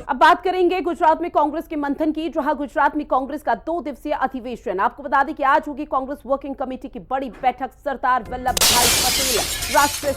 अब बात करेंगे गुजरात में कांग्रेस के मंथन की, जहां गुजरात में कांग्रेस का 2 दिवसीय अधिवेशन। आपको बता दें कि आज होगी कांग्रेस वर्किंग कमेटी की बड़ी बैठक। सरदार वल्लभ भाई पटेल राष्ट्रीय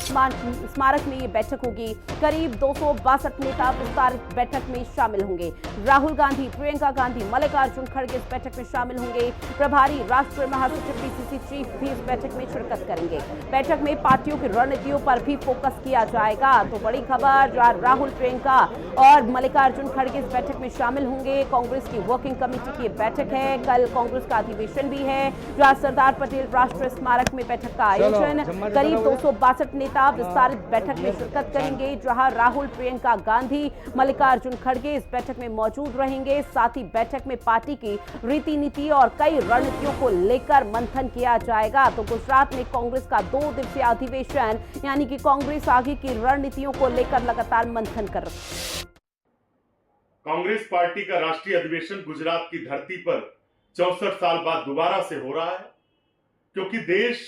स्मारक में ये बैठक होगी। करीब 262 नेता विस्तारित बैठक में शामिल होंगे। राहुल गांधी, प्रियंका गांधी, मल्लिकार्जुन खड़गे इस बैठक में शामिल होंगे। प्रभारी राष्ट्रीय महासचिव पीसीसी चीफ भी इस बैठक में शिरकत करेंगे। बैठक में पार्टियों की रणनीतियों पर भी फोकस किया जाएगा। तो बड़ी खबर, राहुल, प्रियंका और मल्लिकार्जुन खड़गे इस बैठक में शामिल होंगे। कांग्रेस की वर्किंग कमेटी की बैठक है। कल कांग्रेस का अधिवेशन भी है, जहां सरदार पटेल राष्ट्रीय स्मारक में बैठक का आयोजन। करीब 262 नेता विस्तारित बैठक में शिरकत करेंगे, जहां राहुल, प्रियंका गांधी, मल्लिकार्जुन खड़गे इस बैठक में मौजूद रहेंगे। साथ ही बैठक में पार्टी की रीति नीति और कई रणनीतियों को लेकर मंथन किया जाएगा। तो गुजरात में कांग्रेस का 2 दिवसीय अधिवेशन, यानी कि कांग्रेस आगे की रणनीतियों को लेकर लगातार मंथन कर रही है। कांग्रेस पार्टी का राष्ट्रीय अधिवेशन गुजरात की धरती पर 64 साल बाद दोबारा से हो रहा है, क्योंकि देश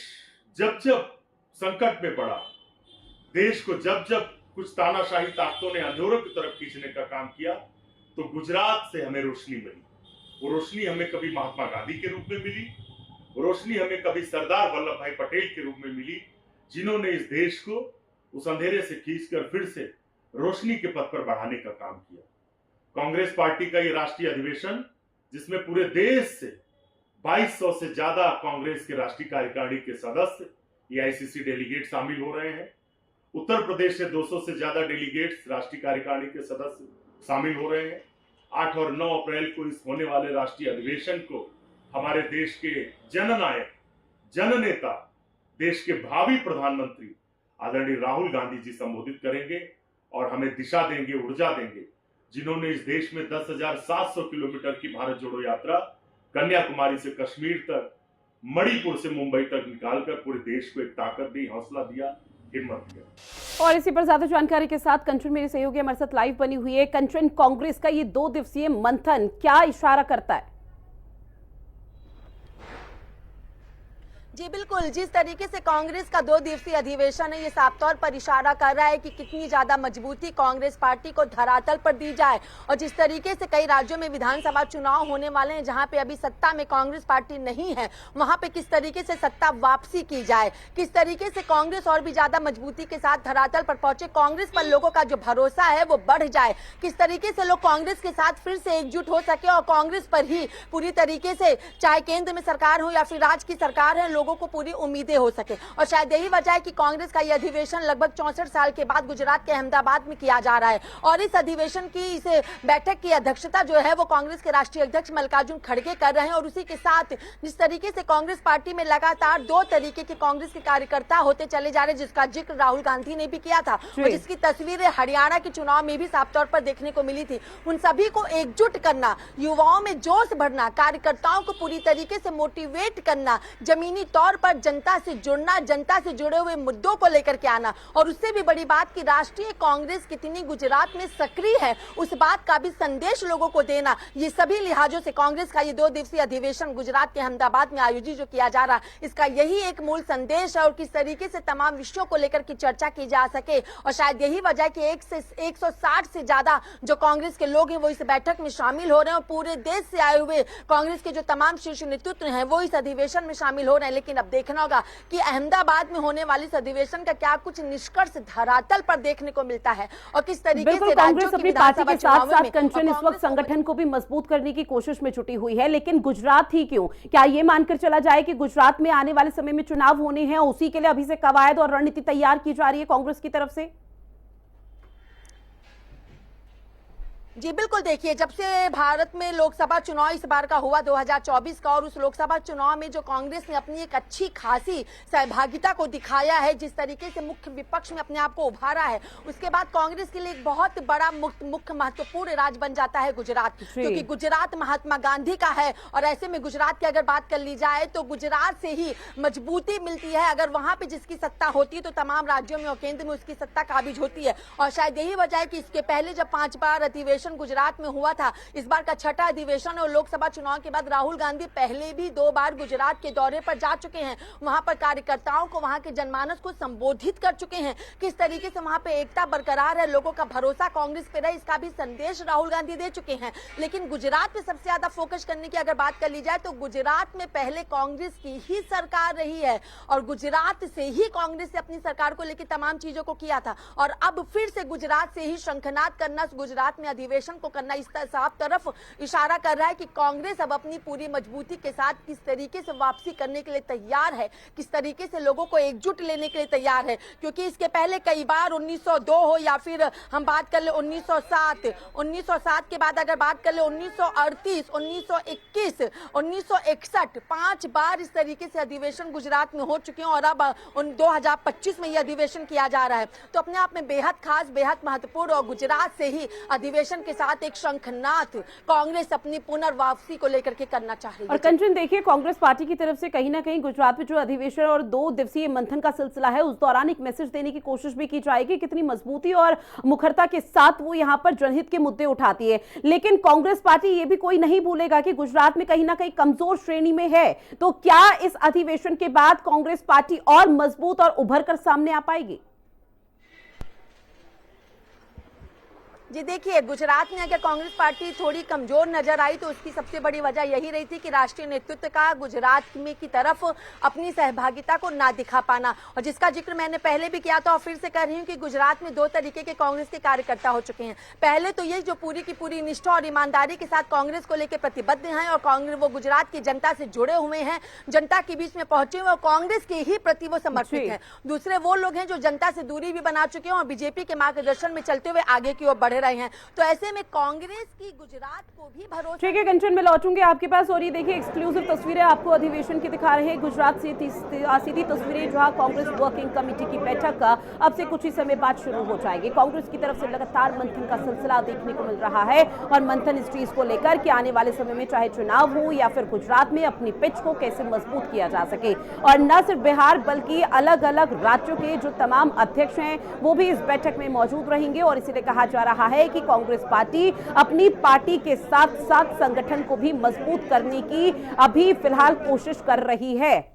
जब जब संकट में पड़ा, देश को जब जब कुछ तानाशाही ताकतों ने अंधेरों की तरफ खींचने का काम किया, तो गुजरात से हमें रोशनी मिली। वो रोशनी हमें कभी महात्मा गांधी के रूप में मिली, रोशनी हमें कभी सरदार वल्लभ भाई पटेल के रूप में मिली, जिन्होंने इस देश को उस अंधेरे से खींचकर फिर से रोशनी के पथ पर बढ़ाने का काम किया। कांग्रेस पार्टी का ये राष्ट्रीय अधिवेशन, जिसमें पूरे देश से 2200 से ज्यादा कांग्रेस के राष्ट्रीय कार्यकारिणी के सदस्य, एआईसीसी डेलीगेट शामिल हो रहे हैं। उत्तर प्रदेश से 200 से ज्यादा डेलीगेट्स राष्ट्रीय कार्यकारिणी के सदस्य शामिल हो रहे हैं। 8 और 9 अप्रैल को इस होने वाले राष्ट्रीय अधिवेशन को हमारे देश के जननायक, जननेता, देश के भावी प्रधानमंत्री आदरणीय राहुल गांधी जी संबोधित करेंगे और हमें दिशा देंगे, ऊर्जा देंगे, जिन्होंने इस देश में 10,700 किलोमीटर की भारत जोड़ो यात्रा कन्याकुमारी से कश्मीर तक, मणिपुर से मुंबई तक निकालकर पूरे देश को एक ताकत दी, हौसला दिया, हिम्मत दिया। और इसी पर ज्यादा जानकारी के साथ कंचन मेरे सहयोगी हमारे साथ लाइव बनी हुई है। कंचन, कांग्रेस का ये 2 दिवसीय मंथन क्या इशारा करता है? जी बिल्कुल, जिस तरीके से कांग्रेस का 2 दिवसीय अधिवेशन है, ये साफ तौर पर इशारा कर रहा है कि कितनी ज्यादा मजबूती कांग्रेस पार्टी को धरातल पर दी जाए। और जिस तरीके से कई राज्यों में विधानसभा चुनाव होने वाले हैं, जहां पे अभी सत्ता में कांग्रेस पार्टी नहीं है, वहां पे किस तरीके से सत्ता वापसी की जाए, किस तरीके से कांग्रेस और भी ज्यादा मजबूती के साथ धरातल पर पहुंचे, कांग्रेस पर लोगों का जो भरोसा है वो बढ़ जाए, किस तरीके से लोग कांग्रेस के साथ फिर से एकजुट हो सके और कांग्रेस पर ही पूरी तरीके से, चाहे केंद्र में सरकार हो या फिर राज्य की सरकार है, लोगों को पूरी उम्मीदें हो सके। और शायद यही वजह है कि कांग्रेस का यह अधिवेशन लगभग 64 साल के बाद गुजरात के अहमदाबाद में किया जा रहा है। और इस अधिवेशन की, इस बैठक की अध्यक्षता जो है वो कांग्रेस के राष्ट्रीय अध्यक्ष मल्लिकार्जुन खड़गे कर रहे हैं। और उसी के साथ जिस तरीके से कांग्रेस पार्टी में लगातार 2 तरीके के कांग्रेस के कार्यकर्ता होते चले जा रहे हैं, जिसका जिक्र राहुल गांधी ने भी किया था और जिसकी तस्वीरें हरियाणा के चुनाव में भी साफ तौर पर देखने को मिली थी, उन सभी को एकजुट करना, युवाओं में जोश भरना, कार्यकर्ताओं को पूरी तरीके से मोटिवेट करना, जमीनी तौर पर जनता से जुड़ना, जनता से जुड़े हुए मुद्दों को लेकर के आना, और उससे भी बड़ी बात कि राष्ट्रीय कांग्रेस कितनी गुजरात में सक्रिय है, उस बात का भी संदेश लोगों को देना, ये सभी लिहाजों से कांग्रेस का ये 2 दिवसीय अधिवेशन गुजरात के अहमदाबाद में आयोजित जो किया जा रहा है, इसका यही एक मूल संदेश है। और किस तरीके से तमाम विषयों को लेकर की चर्चा की जा सके, और शायद यही वजह कि 160 से ज्यादा जो कांग्रेस के लोग हैं वो इस बैठक में शामिल हो रहे हैं। और पूरे देश से आए हुए कांग्रेस के जो तमाम शीर्ष नेतृत्व हैं वो इस अधिवेशन में शामिल हो रहे हैं। लेकिन अब देखना होगा कि अहमदाबाद में होने वाली इस अधिवेशन का क्या कुछ निष्कर्ष धरातल पर देखने को मिलता है और किस तरीके से कांग्रेस अपनी पार्टी के साथ साथ कंचन इस वक्त संगठन को भी मजबूत करने की कोशिश में जुटी हुई है। लेकिन गुजरात ही क्यों? क्या ये मानकर चला जाए कि गुजरात में आने वाले समय में चुनाव होने हैं, उसी के लिए अभी से कवायद और रणनीति तैयार की जा रही है कांग्रेस की तरफ से? जी बिल्कुल, देखिए, जब से भारत में लोकसभा चुनाव इस बार का हुआ 2024 का, और उस लोकसभा चुनाव में जो कांग्रेस ने अपनी एक अच्छी खासी सहभागिता को दिखाया है, जिस तरीके से मुख्य विपक्ष में अपने आप को उभारा है, उसके बाद कांग्रेस के लिए एक बहुत बड़ा मुख्य महत्वपूर्ण राज्य बन जाता है गुजरात, क्योंकि गुजरात महात्मा गांधी का है। और ऐसे में गुजरात की अगर बात कर ली जाए तो गुजरात से ही मजबूती मिलती है। अगर वहां पे जिसकी सत्ता होती है तो तमाम राज्यों में और केंद्र में उसकी सत्ता काबिज होती है। और शायद यही वजह है कि इसके पहले जब 5 बार अधिवेशन अधिवेशन गुजरात में हुआ था, इस बार का छठा अधिवेशन और लोकसभा चुनाव के बाद राहुल गांधी पहले भी 2 बार गुजरात के दौरे पर जा चुके हैं। वहां पर कार्यकर्ताओं को, वहां के जनमानस को संबोधित कर चुके हैं। किस तरीके से वहां पे एकता बरकरार है, लोगों का भरोसा कांग्रेस पे है, इसका भी संदेश राहुल गांधी दे चुके हैं। लेकिन गुजरात पे सबसे ज्यादा फोकस करने की अगर बात कर ली जाए तो गुजरात में पहले कांग्रेस की ही सरकार रही है और गुजरात से ही कांग्रेस से अपनी सरकार को लेकर तमाम चीजों को किया था और अब फिर से गुजरात से ही शंखनाद करना, गुजरात में अधिवेशन को करना, इस साफ तरफ इशारा कर रहा है कि कांग्रेस अब अपनी पूरी मजबूती के साथ किस तरीके से वापसी करने के लिए तैयार है, किस तरीके से लोगों को एकजुट लेने के लिए तैयार है। क्योंकि इसके पहले कई बार 1902 हो या फिर हम बात कर ले 1907 के बाद अगर बात कर ले 1938, 1921, 1961, 5 बार इस तरीके से अधिवेशन गुजरात में हो चुके हैं और अब 2025 में यह अधिवेशन किया जा रहा है। तो अपने आप में बेहद खास, बेहद महत्वपूर्ण और गुजरात से ही अधिवेशन के साथ एक शंखनाद कांग्रेस अपनी पुनर्वापसी को लेकर के करना चाह रही है। और कंचन देखिए, कांग्रेस पार्टी की तरफ से कहीं ना कहीं गुजरात में जो अधिवेशन और 2 दिवसीय मंथन का सिलसिला है उस दौरान एक मैसेज देने की कोशिश भी की जाएगी, कितनी मजबूती और मुखरता के साथ वो यहाँ पर जनहित के मुद्दे उठाती है। लेकिन कांग्रेस पार्टी ये भी कोई नहीं भूलेगा कि गुजरात में कहीं ना कहीं कमजोर श्रेणी में है। तो क्या इस अधिवेशन के बाद कांग्रेस पार्टी और मजबूत और उभर कर सामने आ पाएगी? जी देखिए, गुजरात में अगर कांग्रेस पार्टी थोड़ी कमजोर नजर आई तो उसकी सबसे बड़ी वजह यही रही थी कि राष्ट्रीय नेतृत्व का गुजरात में की तरफ अपनी सहभागिता को ना दिखा पाना, और जिसका जिक्र मैंने पहले भी किया था और फिर से कर रही हूँ कि गुजरात में 2 तरीके के कांग्रेस के कार्यकर्ता हो चुके हैं। पहले तो ये जो पूरी की पूरी निष्ठा और ईमानदारी के साथ कांग्रेस को लेकर प्रतिबद्ध हैं और कांग्रेस वो गुजरात की जनता से जुड़े हुए हैं, जनता के बीच में पहुंचे हुए और कांग्रेस के ही प्रति वो समर्पित है। दूसरे वो लोग हैं जो जनता से दूरी भी बना चुके हैं और बीजेपी के मार्गदर्शन में चलते हुए आगे की ओर बढ़ रहे हैं। तो ऐसे में कांग्रेस की गुजरात को भी भरोसा। ठीक है कंचन, मैं लौटूंगी आपके पास। और ये देखिए, एक्सक्लूसिव तस्वीरें आपको अधिवेशन की दिखा रहे हैं गुजरात से, सीधी तस्वीरें जहां कांग्रेस वर्किंग कमेटी की बैठक अब से कुछ ही समय बाद शुरू हो जाएगी। कांग्रेस की तरफ से लगातार मंथन का सिलसिला देखने को मिल रहा है और मंथन इस चीज को लेकर कि आने वाले समय में चाहे चुनाव हो या फिर गुजरात में अपनी पिच को कैसे मजबूत किया जा सके। और न सिर्फ बिहार बल्कि अलग अलग राज्यों के जो तमाम अध्यक्ष हैं वो भी इस बैठक में मौजूद रहेंगे और इसीलिए कहा जा रहा है कि कांग्रेस पार्टी अपनी पार्टी के साथ साथ संगठन को भी मजबूत करने की अभी फिलहाल कोशिश कर रही है।